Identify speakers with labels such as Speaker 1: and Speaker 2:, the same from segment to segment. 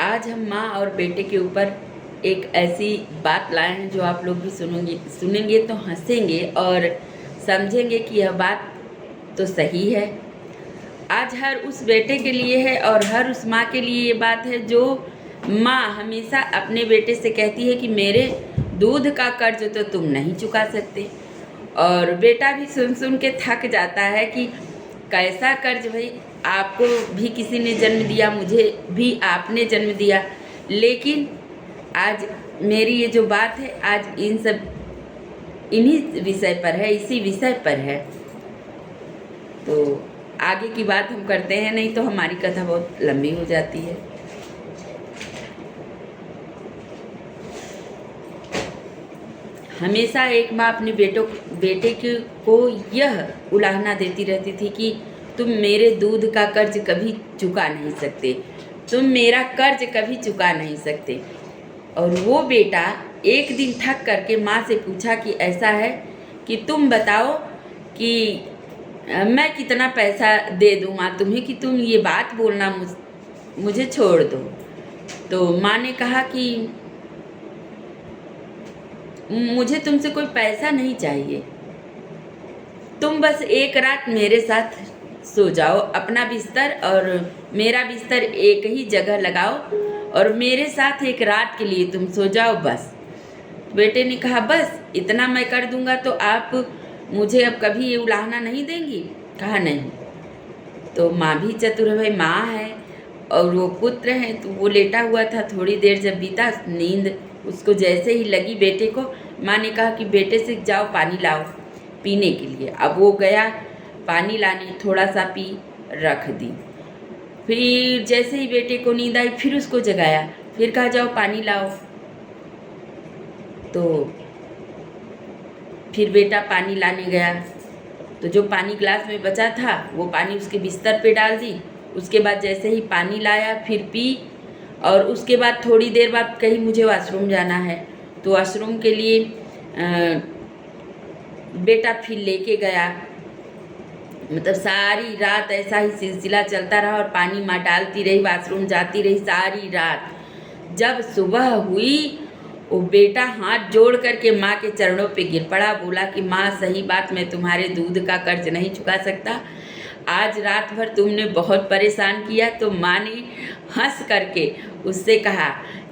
Speaker 1: आज हम माँ और बेटे के ऊपर एक ऐसी बात लाए हैं जो आप लोग भी सुनेंगे तो हंसेंगे और समझेंगे कि यह बात तो सही है। आज हर उस बेटे के लिए है और हर उस माँ के लिए ये बात है जो माँ हमेशा अपने बेटे से कहती है कि मेरे दूध का कर्ज तो तुम नहीं चुका सकते। और बेटा भी सुन सुन के थक जाता है कि कैसा कर्ज भाई, आपको भी किसी ने जन्म दिया, मुझे भी आपने जन्म दिया, लेकिन आज मेरी ये जो बात है आज इन्हीं विषय पर है, इसी विषय पर है। तो आगे की बात हम करते हैं, नहीं तो हमारी कथा बहुत लंबी हो जाती है। हमेशा एक माँ अपने बेटे को यह उलाहना देती रहती थी कि तुम मेरे दूध का कर्ज कभी चुका नहीं सकते, तुम मेरा कर्ज कभी चुका नहीं सकते। और वो बेटा एक दिन थक करके माँ से पूछा कि ऐसा है कि तुम बताओ कि मैं कितना पैसा दे दूँ माँ तुम्हें कि तुम ये बात बोलना मुझे छोड़ दो। तो माँ ने कहा कि मुझे तुमसे कोई पैसा नहीं चाहिए, तुम बस एक रात मेरे साथ सो जाओ, अपना बिस्तर और मेरा बिस्तर एक ही जगह लगाओ और मेरे साथ एक रात के लिए तुम सो जाओ बस। बेटे ने कहा बस इतना मैं कर दूंगा तो आप मुझे अब कभी ये उलाहना नहीं देंगी? कहा नहीं। तो माँ भी चतुर है भाई, माँ है और वो पुत्र है, तो वो लेटा हुआ था। थोड़ी देर जब बीता, नींद उसको जैसे ही लगी बेटे को, माँ ने कहा कि बेटे से जाओ पानी लाओ पीने के लिए। अब वो गया पानी लाने, थोड़ा सा पी रख दी। फिर जैसे ही बेटे को नींद आई फिर उसको जगाया, फिर कहा जाओ पानी लाओ। तो फिर बेटा पानी लाने गया, तो जो पानी ग्लास में बचा था वो पानी उसके बिस्तर पे डाल दी। उसके बाद जैसे ही पानी लाया फिर पी, और उसके बाद थोड़ी देर बाद कहीं मुझे वॉशरूम जाना है, तो वॉशरूम के लिए बेटा फिर लेके गया। मतलब सारी रात ऐसा ही सिलसिला चलता रहा और पानी माँ डालती रही, वॉशरूम जाती रही सारी रात। जब सुबह हुई वो बेटा हाथ जोड़ करके माँ के चरणों पे गिर पड़ा, बोला कि माँ सही बात, मैं तुम्हारे दूध का कर्ज नहीं चुका सकता, आज रात भर तुमने बहुत परेशान किया। तो माँ ने हंस करके उससे कहा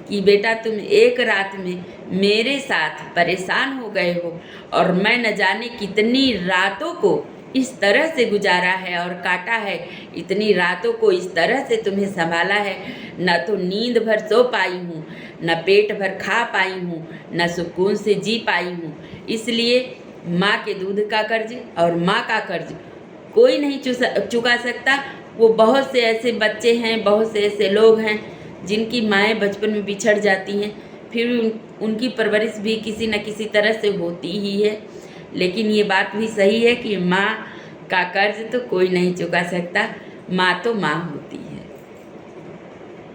Speaker 1: कि बेटा तुम एक रात में मेरे साथ परेशान हो गए हो और मैं न जाने कितनी रातों को इस तरह से गुजारा है और काटा है, इतनी रातों को इस तरह से तुम्हें संभाला है, न तो नींद भर सो पाई हूँ, न पेट भर खा पाई हूँ, न सुकून से जी पाई हूँ। इसलिए माँ के दूध का कर्ज और माँ का कर्ज कोई नहीं चुका सकता। वो बहुत से ऐसे बच्चे हैं, बहुत से ऐसे लोग हैं जिनकी माएँ बचपन में बिछड़ जाती हैं, फिर उनकी परवरिश भी किसी न किसी तरह से होती ही है। लेकिन ये बात भी सही है कि माँ का कर्ज तो कोई नहीं चुका सकता, माँ तो माँ होती है।